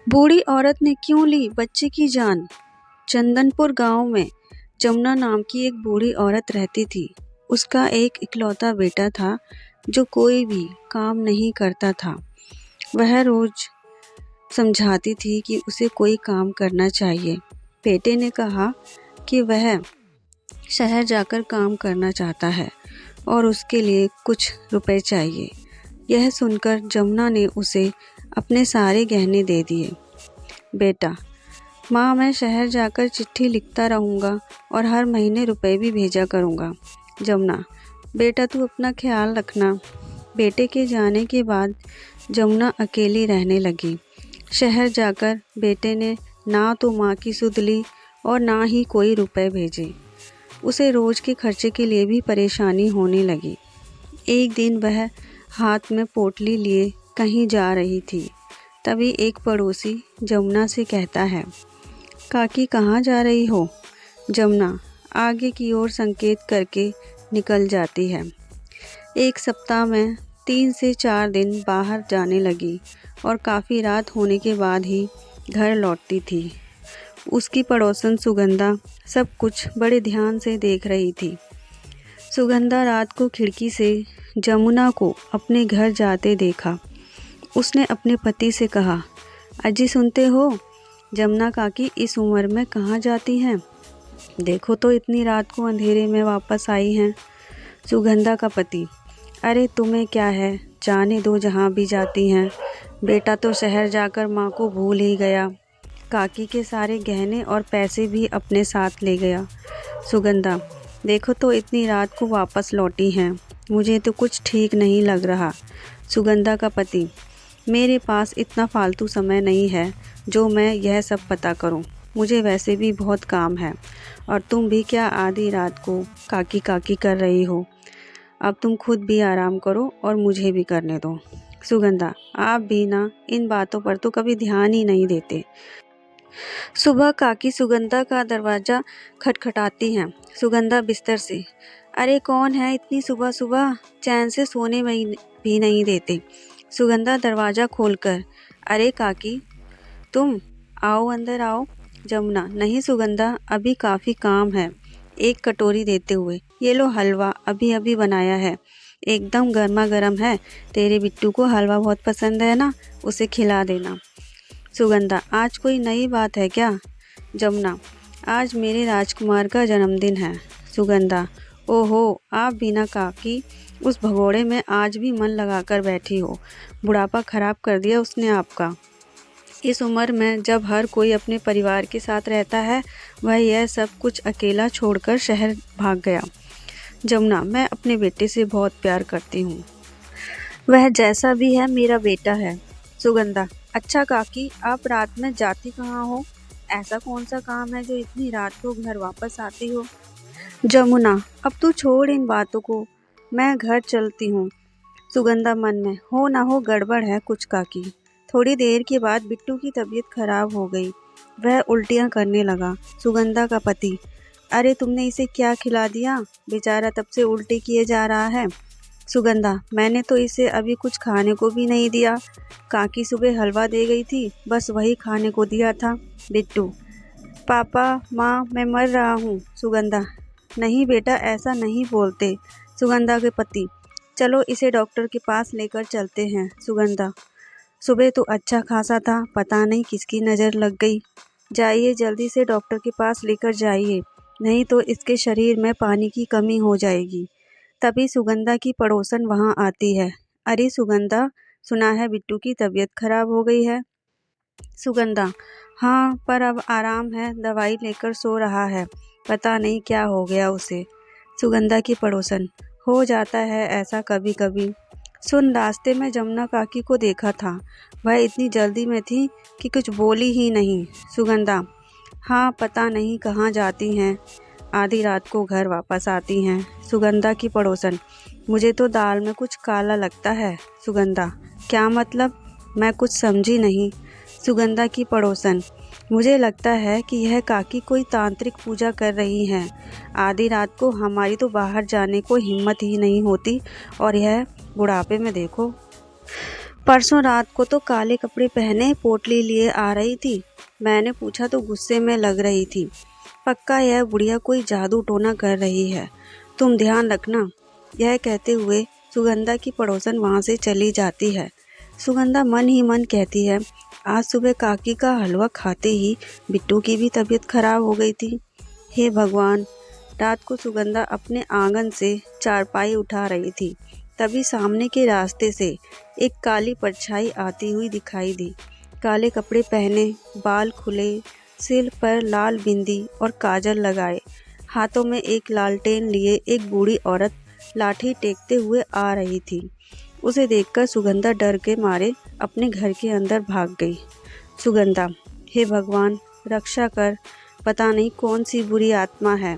बूढ़ी औरत ने क्यों ली बच्चे की जान। चंदनपुर गांव में जमुना नाम की एक बूढ़ी औरत रहती थी। उसका एक इकलौता बेटा था जो कोई भी काम नहीं करता था। वह रोज समझाती थी कि उसे कोई काम करना चाहिए। बेटे ने कहा कि वह शहर जाकर काम करना चाहता है और उसके लिए कुछ रुपए चाहिए। यह सुनकर जमुना ने उसे अपने सारे गहने दे दिए। बेटा, माँ, मैं शहर जाकर चिट्ठी लिखता रहूँगा और हर महीने रुपए भी भेजा करूँगा। जमुना, बेटा तू अपना ख्याल रखना। बेटे के जाने के बाद जमुना अकेली रहने लगी। शहर जाकर बेटे ने ना तो माँ की सुध ली और ना ही कोई रुपए भेजे। उसे रोज के खर्चे के लिए भी परेशानी होने लगी। एक दिन वह हाथ में पोटली लिए कहीं जा रही थी। तभी एक पड़ोसी जमुना से कहता है, काकी कहाँ जा रही हो? जमुना आगे की ओर संकेत करके निकल जाती है। एक सप्ताह में 3 से 4 दिन बाहर जाने लगी और काफ़ी रात होने के बाद ही घर लौटती थी। उसकी पड़ोसन सुगंधा सब कुछ बड़े ध्यान से देख रही थी। सुगंधा रात को खिड़की से जमुना को अपने घर जाते देखा। उसने अपने पति से कहा, अजी सुनते हो, जमुना काकी इस उम्र में कहाँ जाती हैं? देखो तो इतनी रात को अंधेरे में वापस आई हैं। सुगंधा का पति, अरे तुम्हें क्या है, जाने दो जहाँ भी जाती हैं। बेटा तो शहर जाकर माँ को भूल ही गया। काकी के सारे गहने और पैसे भी अपने साथ ले गया। सुगंधा, देखो तो इतनी रात को वापस लौटी हैं। मुझे तो कुछ ठीक नहीं लग रहा। सुगंधा का पति, मेरे पास इतना फालतू समय नहीं है जो मैं यह सब पता करूं। मुझे वैसे भी बहुत काम है और तुम भी क्या आधी रात को काकी काकी कर रही हो। अब तुम खुद भी आराम करो और मुझे भी करने दो। सुगंधा, आप भी ना इन बातों पर तो कभी ध्यान ही नहीं देते। सुबह काकी सुगंधा का दरवाज़ा खटखटाती हैं। सुगंधा बिस्तर से, अरे कौन है इतनी सुबह सुबह, चैन से सोने में भी नहीं देते। सुगंधा दरवाज़ा खोलकर, अरे काकी तुम, आओ अंदर आओ। जमुना, नहीं सुगंधा, अभी काफ़ी काम है। एक कटोरी देते हुए, ये लो हलवा, अभी अभी बनाया है, एकदम गर्मा गर्म है। तेरे बिट्टू को हलवा बहुत पसंद है ना, उसे खिला देना। सुगंधा, आज कोई नई बात है क्या? जमुना, आज मेरे राजकुमार का जन्मदिन है। सुगंधा, ओहो, आप बिना काकी उस भगोड़े में आज भी मन लगाकर बैठी हो। बुढ़ापा खराब कर दिया उसने आपका। इस उम्र में जब हर कोई अपने परिवार के साथ रहता है, वह यह सब कुछ अकेला छोड़कर शहर भाग गया। जमुना, मैं अपने बेटे से बहुत प्यार करती हूँ। वह जैसा भी है मेरा बेटा है। सुगंधा, अच्छा काकी, आप रात में जाती कहाँ हो? ऐसा कौन सा काम है जो इतनी रात को घर वापस आती हो? जमुना, अब तू छोड़ इन बातों को, मैं घर चलती हूँ। सुगंधा मन में, हो ना हो गड़बड़ है कुछ काकी। थोड़ी देर के बाद बिट्टू की तबीयत खराब हो गई। वह उल्टियाँ करने लगा। सुगंधा का पति, अरे तुमने इसे क्या खिला दिया? बेचारा तब से उल्टी किए जा रहा है। सुगंधा, मैंने तो इसे अभी कुछ खाने को भी नहीं दिया। काकी सुबह हलवा दे गई थी, बस वही खाने को दिया था। बिट्टू, पापा, माँ, मैं मर रहा हूँ। सुगंधा, नहीं बेटा, ऐसा नहीं बोलते। सुगंधा के पति, चलो इसे डॉक्टर के पास लेकर चलते हैं। सुगंधा, सुबह तो अच्छा खासा था, पता नहीं किसकी नज़र लग गई। जाइए जल्दी से डॉक्टर के पास लेकर जाइए, नहीं तो इसके शरीर में पानी की कमी हो जाएगी। तभी सुगंधा की पड़ोसन वहाँ आती है। अरे सुगंधा, सुना है बिट्टू की तबीयत खराब हो गई है। सुगंधा, हाँ, पर अब आराम है, दवाई लेकर सो रहा है, पता नहीं क्या हो गया उसे। सुगंधा की पड़ोसन, हो जाता है ऐसा कभी कभी। सुन, रास्ते में जमुना काकी को देखा था, वह इतनी जल्दी में थी कि कुछ बोली ही नहीं। सुगंधा, हाँ, पता नहीं कहाँ जाती हैं, आधी रात को घर वापस आती हैं। सुगंधा की पड़ोसन, मुझे तो दाल में कुछ काला लगता है। सुगंधा, क्या मतलब? मैं कुछ समझी नहीं। सुगंधा की पड़ोसन, मुझे लगता है कि यह काकी कोई तांत्रिक पूजा कर रही हैं। आधी रात को हमारी तो बाहर जाने को हिम्मत ही नहीं होती और यह बुढ़ापे में देखो। परसों रात को तो काले कपड़े पहने पोटली लिए आ रही थी। मैंने पूछा तो गुस्से में लग रही थी। पक्का यह बुढ़िया कोई जादू टोना कर रही है, तुम ध्यान रखना। यह कहते हुए सुगंधा की पड़ोसन वहाँ से चली जाती है। सुगंधा मन ही मन कहती है, आज सुबह काकी का हलवा खाते ही बिट्टू की भी तबीयत खराब हो गई थी। हे भगवान। रात को सुगंधा अपने आंगन से चारपाई उठा रही थी, तभी सामने के रास्ते से एक काली परछाई आती हुई दिखाई दी। काले कपड़े पहने, बाल खुले, सिर पर लाल बिंदी और काजल लगाए, हाथों में एक लालटेन लिए एक बूढ़ी औरत लाठी टेकते हुए आ रही थी। उसे देखकर सुगंधा डर के मारे अपने घर के अंदर भाग गई। सुगंधा, हे भगवान रक्षा कर, पता नहीं कौन सी बुरी आत्मा है।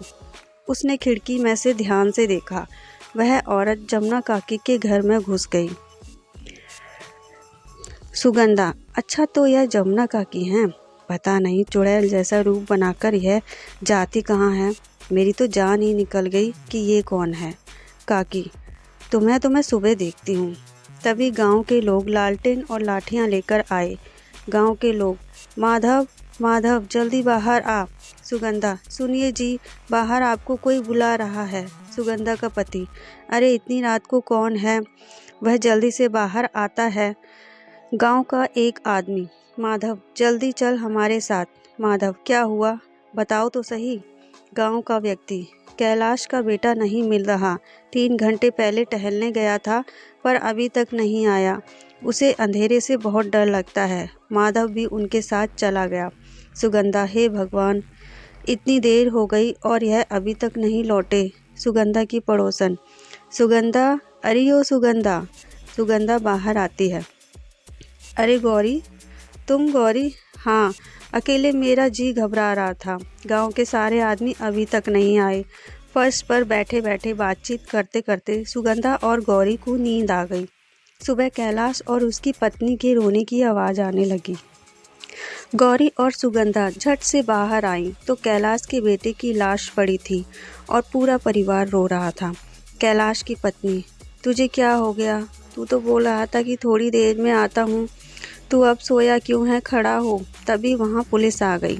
उसने खिड़की में से ध्यान से देखा। वह औरत जमुना काकी के घर में घुस गई। सुगंधा, अच्छा तो यह जमुना काकी हैं। पता नहीं चुड़ैल जैसा रूप बनाकर यह जाती कहाँ है। मेरी तो जान ही निकल गई कि ये कौन है। काकी, तुम्हें तो मैं सुबह देखती हूँ। तभी गांव के लोग लालटेन और लाठियाँ लेकर आए। गांव के लोग, माधव माधव जल्दी बाहर आ। सुगंधा, सुनिए जी, बाहर आपको कोई बुला रहा है। सुगंधा का पति, अरे इतनी रात को कौन है, वह जल्दी से बाहर आता है। गांव का एक आदमी, माधव जल्दी चल हमारे साथ। माधव, क्या हुआ, बताओ तो सही। गांव का व्यक्ति, कैलाश का बेटा नहीं मिल रहा। 3 घंटे पहले टहलने गया था पर अभी तक नहीं आया। उसे अंधेरे से बहुत डर लगता है। माधव भी उनके साथ चला गया। सुगंधा, हे भगवान, इतनी देर हो गई और यह अभी तक नहीं लौटे। सुगंधा की पड़ोसन, सुगंधा, अरे ओ सुगंधा। सुगंधा बाहर आती है। अरे गौरी, तुम गौरी? हाँ, अकेले मेरा जी घबरा रहा था। गांव के सारे आदमी अभी तक नहीं आए। फर्श पर बैठे बैठे बातचीत करते करते सुगंधा और गौरी को नींद आ गई। सुबह कैलाश और उसकी पत्नी के रोने की आवाज़ आने लगी। गौरी और सुगंधा झट से बाहर आई तो कैलाश के बेटे की लाश पड़ी थी और पूरा परिवार रो रहा था। कैलाश की पत्नी, तुझे क्या हो गया? तू तो बोल रहा था कि थोड़ी देर में आता हूँ, तू अब सोया क्यों है, खड़ा हो। तभी वहाँ पुलिस आ गई।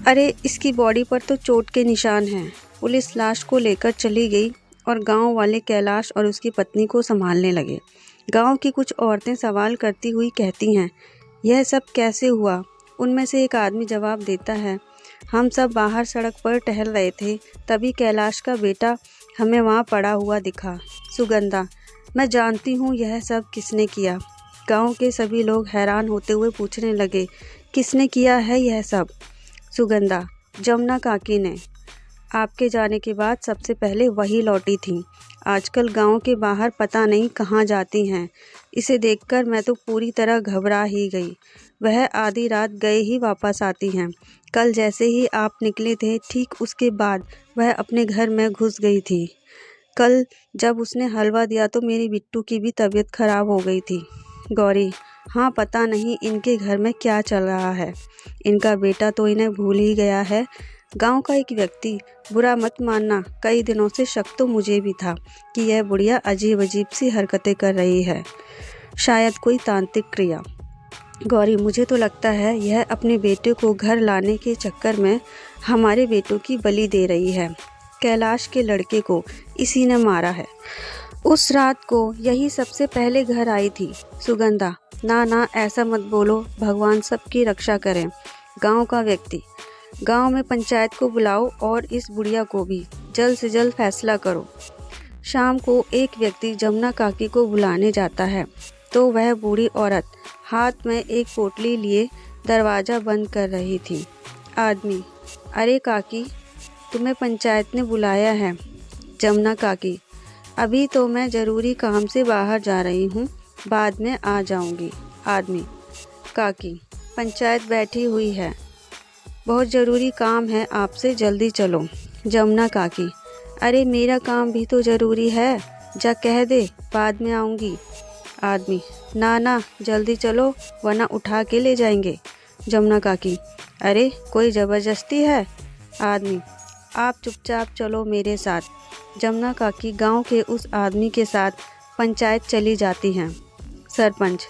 अरे इसकी बॉडी पर तो चोट के निशान हैं। पुलिस लाश को लेकर चली गई और गांव वाले कैलाश और उसकी पत्नी को संभालने लगे। गांव की कुछ औरतें सवाल करती हुई कहती हैं, यह सब कैसे हुआ? उनमें से एक आदमी जवाब देता है, हम सब बाहर सड़क पर टहल रहे थे, तभी कैलाश का बेटा हमें वहाँ पड़ा हुआ दिखा। सुगंधा, मैं जानती हूँ यह सब किसने किया। गांव के सभी लोग हैरान होते हुए पूछने लगे, किसने किया है यह सब? सुगंधा, जमुना काकी ने। आपके जाने के बाद सबसे पहले वही लौटी थी। आजकल गांव के बाहर पता नहीं कहाँ जाती हैं। इसे देखकर मैं तो पूरी तरह घबरा ही गई। वह आधी रात गए ही वापस आती हैं। कल जैसे ही आप निकले थे ठीक उसके बाद वह अपने घर में घुस गई थी। कल जब उसने हलवा दिया तो मेरी बिट्टू की भी तबीयत खराब हो गई थी। गौरी, हाँ, पता नहीं इनके घर में क्या चल रहा है। इनका बेटा तो इन्हें भूल ही गया है। गांव का एक व्यक्ति, बुरा मत मानना, कई दिनों से शक तो मुझे भी था कि यह बुढ़िया अजीब अजीब सी हरकतें कर रही है, शायद कोई तांत्रिक क्रिया। गौरी, मुझे तो लगता है यह अपने बेटे को घर लाने के चक्कर में हमारे बेटों की बलि दे रही है। कैलाश के लड़के को इसी ने मारा है। उस रात को यही सबसे पहले घर आई थी। सुगंधा, ना ना ऐसा मत बोलो, भगवान सबकी रक्षा करें। गांव का व्यक्ति, गांव में पंचायत को बुलाओ और इस बुढ़िया को भी जल्द से जल्द फैसला करो। शाम को एक व्यक्ति जमुना काकी को बुलाने जाता है तो वह बूढ़ी औरत हाथ में एक पोटली लिए दरवाज़ा बंद कर रही थी। आदमी, अरे काकी, तुम्हें पंचायत ने बुलाया है। जमुना काकी, अभी तो मैं ज़रूरी काम से बाहर जा रही हूँ, बाद में आ जाऊँगी। आदमी, काकी, पंचायत बैठी हुई है, बहुत ज़रूरी काम है आपसे, जल्दी चलो। जमुना काकी, अरे मेरा काम भी तो ज़रूरी है, जा कह दे बाद में आऊँगी। आदमी, ना ना जल्दी चलो वरना उठा के ले जाएंगे। जमुना काकी, अरे कोई ज़बरदस्ती है? आदमी, आप चुपचाप चलो मेरे साथ। जमुना काकी गांव के उस आदमी के साथ पंचायत चली जाती हैं। सरपंच।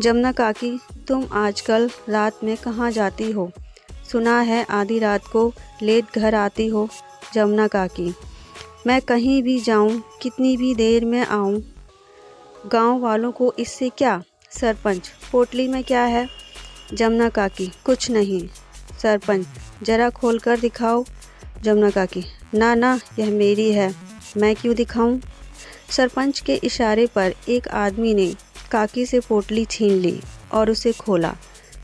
जमुना काकी, तुम आजकल रात में कहाँ जाती हो? सुना है आधी रात को लेट घर आती हो। जमुना काकी। मैं कहीं भी जाऊं, कितनी भी देर में आऊं, गांव वालों को इससे क्या? सरपंच। पोटली में क्या है? जमुना काकी। कुछ नहीं। सरपंच। जरा खोल कर दिखाओ। जमुना काकी। ना ना, यह मेरी है, मैं क्यों दिखाऊं? सरपंच के इशारे पर एक आदमी ने काकी से पोटली छीन ली और उसे खोला।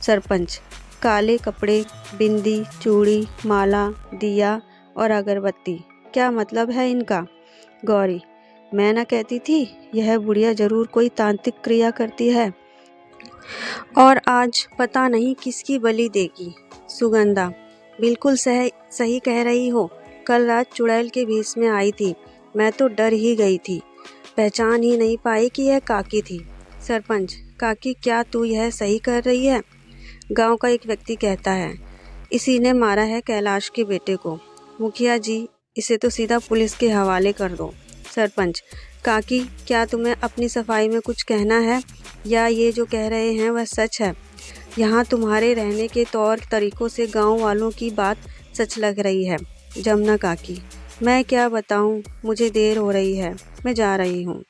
सरपंच। काले कपड़े, बिंदी, चूड़ी, माला, दिया और अगरबत्ती, क्या मतलब है इनका? गौरी। मैं ना कहती थी यह बुढ़िया जरूर कोई तांत्रिक क्रिया करती है और आज पता नहीं किसकी बलि देगी। सुगंधा। बिल्कुल सही कह रही हो। कल रात चुड़ैल के भेष में आई थी, मैं तो डर ही गई थी, पहचान ही नहीं पाई कि यह काकी थी। सरपंच। काकी, क्या तू यह सही कर रही है? गांव का एक व्यक्ति कहता है इसी ने मारा है कैलाश के बेटे को। मुखिया जी, इसे तो सीधा पुलिस के हवाले कर दो। सरपंच। काकी, क्या तुम्हें अपनी सफाई में कुछ कहना है या ये जो कह रहे हैं वह सच है? यहाँ तुम्हारे रहने के तौर तरीकों से गांव वालों की बात सच लग रही है। जमुना काकी। मैं क्या बताऊं, मुझे देर हो रही है, मैं जा रही हूँ।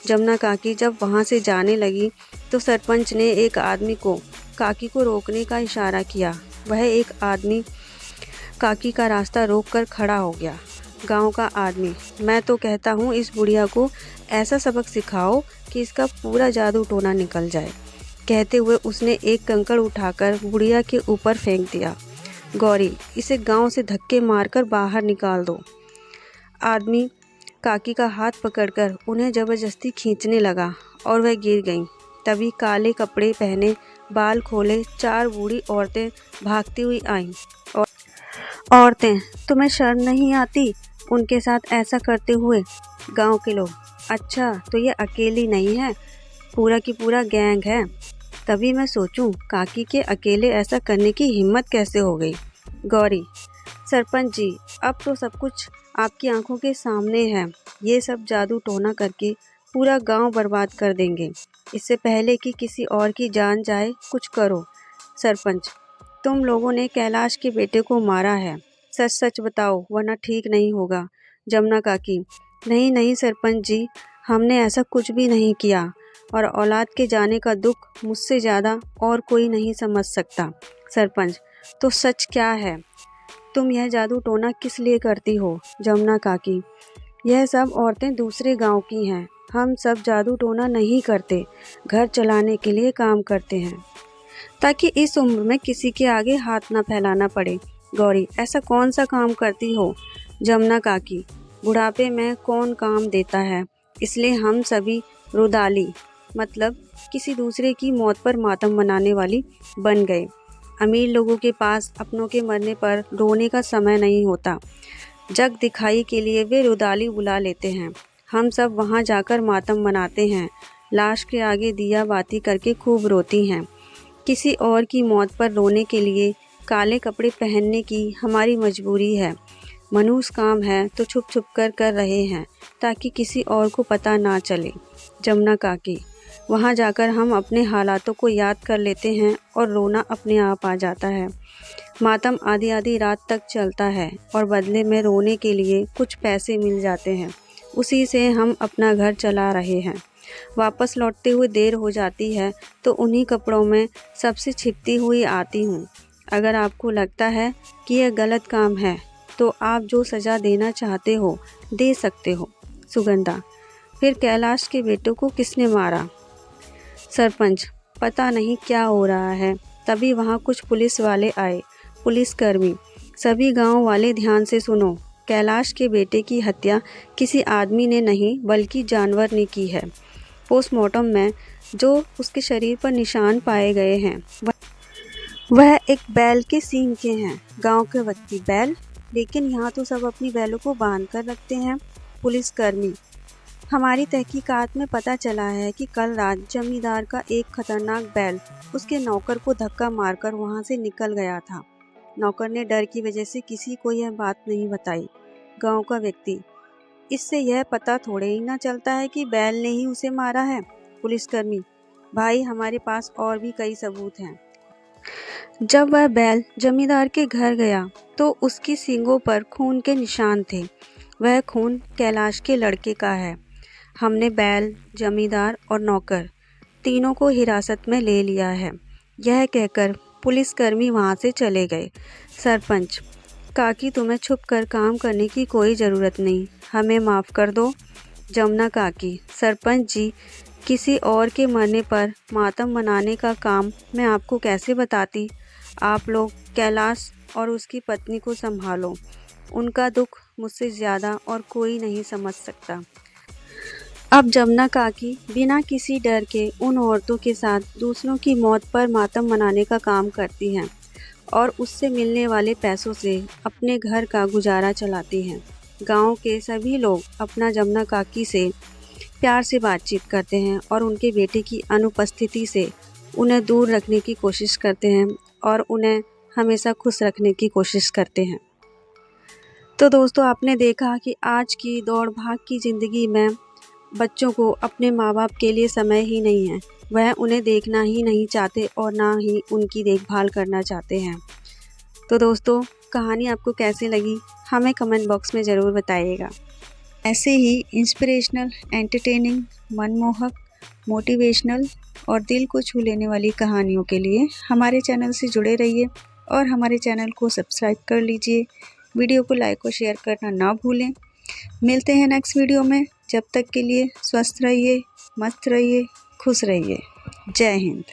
जमुना काकी जब वहाँ से जाने लगी तो सरपंच ने एक आदमी को काकी को रोकने का इशारा किया। वह एक आदमी काकी का रास्ता रोककर खड़ा हो गया। गांव का आदमी। मैं तो कहता हूँ इस बुढ़िया को ऐसा सबक सिखाओ कि इसका पूरा जादू टोना निकल जाए। कहते हुए उसने एक कंकड़ उठाकर बुढ़िया के ऊपर फेंक दिया। गौरी। इसे गांव से धक्के मारकर बाहर निकाल दो। आदमी काकी का हाथ पकड़कर उन्हें जबरदस्ती खींचने लगा और वह गिर गईं। तभी काले कपड़े पहने, बाल खोले 4 बूढ़ी औरतें भागती हुई आईं। और औरतें, तुम्हें शर्म नहीं आती उनके साथ ऐसा करते हुए? गांव के लोग। अच्छा, तो ये अकेली नहीं है, पूरा की पूरा गैंग है। तभी मैं सोचूं काकी के अकेले ऐसा करने की हिम्मत कैसे हो गई। गौरी। सरपंच जी, अब तो सब कुछ आपकी आंखों के सामने है। ये सब जादू टोना करके पूरा गांव बर्बाद कर देंगे। इससे पहले कि किसी और की जान जाए, कुछ करो। सरपंच। तुम लोगों ने कैलाश के बेटे को मारा है, सच सच बताओ वरना ठीक नहीं होगा। जमुना काकी। नहीं नहीं सरपंच जी, हमने ऐसा कुछ भी नहीं किया और औलाद के जाने का दुख मुझसे ज़्यादा और कोई नहीं समझ सकता। सरपंच। तो सच क्या है? तुम यह जादू टोना किस लिए करती हो? जमुना काकी। यह सब औरतें दूसरे गांव की हैं, हम सब जादू टोना नहीं करते, घर चलाने के लिए काम करते हैं ताकि इस उम्र में किसी के आगे हाथ ना फैलाना पड़े। गौरी। ऐसा कौन सा काम करती हो? जमुना काकी। बुढ़ापे में कौन काम देता है, इसलिए हम सभी रुदाली, मतलब किसी दूसरे की मौत पर मातम मनाने वाली बन गए। अमीर लोगों के पास अपनों के मरने पर रोने का समय नहीं होता, जग दिखाई के लिए वे रुदाली बुला लेते हैं। हम सब वहाँ जाकर मातम मनाते हैं, लाश के आगे दिया बाती करके खूब रोती हैं। किसी और की मौत पर रोने के लिए काले कपड़े पहनने की हमारी मजबूरी है। मनुष्य काम है तो छुप छुप कर रहे हैं ताकि किसी और को पता ना चले। जमुना काकी। वहाँ जाकर हम अपने हालातों को याद कर लेते हैं और रोना अपने आप आ जाता है। मातम आधी आधी रात तक चलता है और बदले में रोने के लिए कुछ पैसे मिल जाते हैं, उसी से हम अपना घर चला रहे हैं। वापस लौटते हुए देर हो जाती है तो उन्हीं कपड़ों में सबसे छिपती हुई आती हूँ। अगर आपको लगता है कि यह गलत काम है तो आप जो सज़ा देना चाहते हो दे सकते हो। सुगंधा। फिर कैलाश के बेटों को किसने मारा? सरपंच। पता नहीं क्या हो रहा है। तभी वहाँ कुछ पुलिस वाले आए। पुलिसकर्मी। सभी गांव वाले ध्यान से सुनो, कैलाश के बेटे की हत्या किसी आदमी ने नहीं बल्कि जानवर ने की है। पोस्टमार्टम में जो उसके शरीर पर निशान पाए गए हैं वह एक बैल के सींग के हैं। गांव के व्यक्ति। बैल? लेकिन यहाँ तो सब अपनी बैलों को बांध कर रखते हैं। पुलिसकर्मी। हमारी तहकीकात में पता चला है कि कल रात जमींदार का एक खतरनाक बैल उसके नौकर को धक्का मारकर वहाँ से निकल गया था। नौकर ने डर की वजह से किसी को यह बात नहीं बताई। गांव का व्यक्ति। इससे यह पता थोड़े ही ना चलता है कि बैल ने ही उसे मारा है। पुलिसकर्मी। भाई हमारे पास और भी कई सबूत हैं। जब वह बैल जमींदार के घर गया तो उसकी सींगों पर खून के निशान थे। वह खून कैलाश के लड़के का है। हमने बैल, जमींदार और नौकर तीनों को हिरासत में ले लिया है। यह कहकर पुलिसकर्मी वहाँ से चले गए। सरपंच: काकी, तुम्हें छुप कर काम करने की कोई ज़रूरत नहीं, हमें माफ़ कर दो। जमुना काकी: सरपंच जी, किसी और के मरने पर मातम मनाने का काम मैं आपको कैसे बताती। आप लोग कैलाश और उसकी पत्नी को संभालो। उनका दुख मुझसे ज़्यादा और कोई नहीं समझ सकता। अब जमुना काकी बिना किसी डर के उन औरतों के साथ दूसरों की मौत पर मातम मनाने का काम करती हैं और उससे मिलने वाले पैसों से अपने घर का गुजारा चलाती हैं। गांव के सभी लोग अपना जमुना काकी से प्यार से बातचीत करते हैं और उनके बेटे की अनुपस्थिति से उन्हें दूर रखने की कोशिश करते हैं और उन्हें हमेशा खुश रखने की कोशिश करते हैं। तो दोस्तों, आपने देखा कि आज की दौड़ भाग की ज़िंदगी में बच्चों को अपने माँ बाप के लिए समय ही नहीं है। वह उन्हें देखना ही नहीं चाहते और ना ही उनकी देखभाल करना चाहते हैं। तो दोस्तों, कहानी आपको कैसी लगी हमें कमेंट बॉक्स में ज़रूर बताइएगा। ऐसे ही इंस्पिरेशनल, एंटरटेनिंग, मनमोहक, मोटिवेशनल और दिल को छू लेने वाली कहानियों के लिए हमारे चैनल से जुड़े रहिए और हमारे चैनल को सब्सक्राइब कर लीजिए। वीडियो को लाइक और शेयर करना ना भूलें। मिलते हैं नेक्स्ट वीडियो में। जब तक के लिए स्वस्थ रहिए, मस्त रहिए, खुश रहिए। जय हिंद।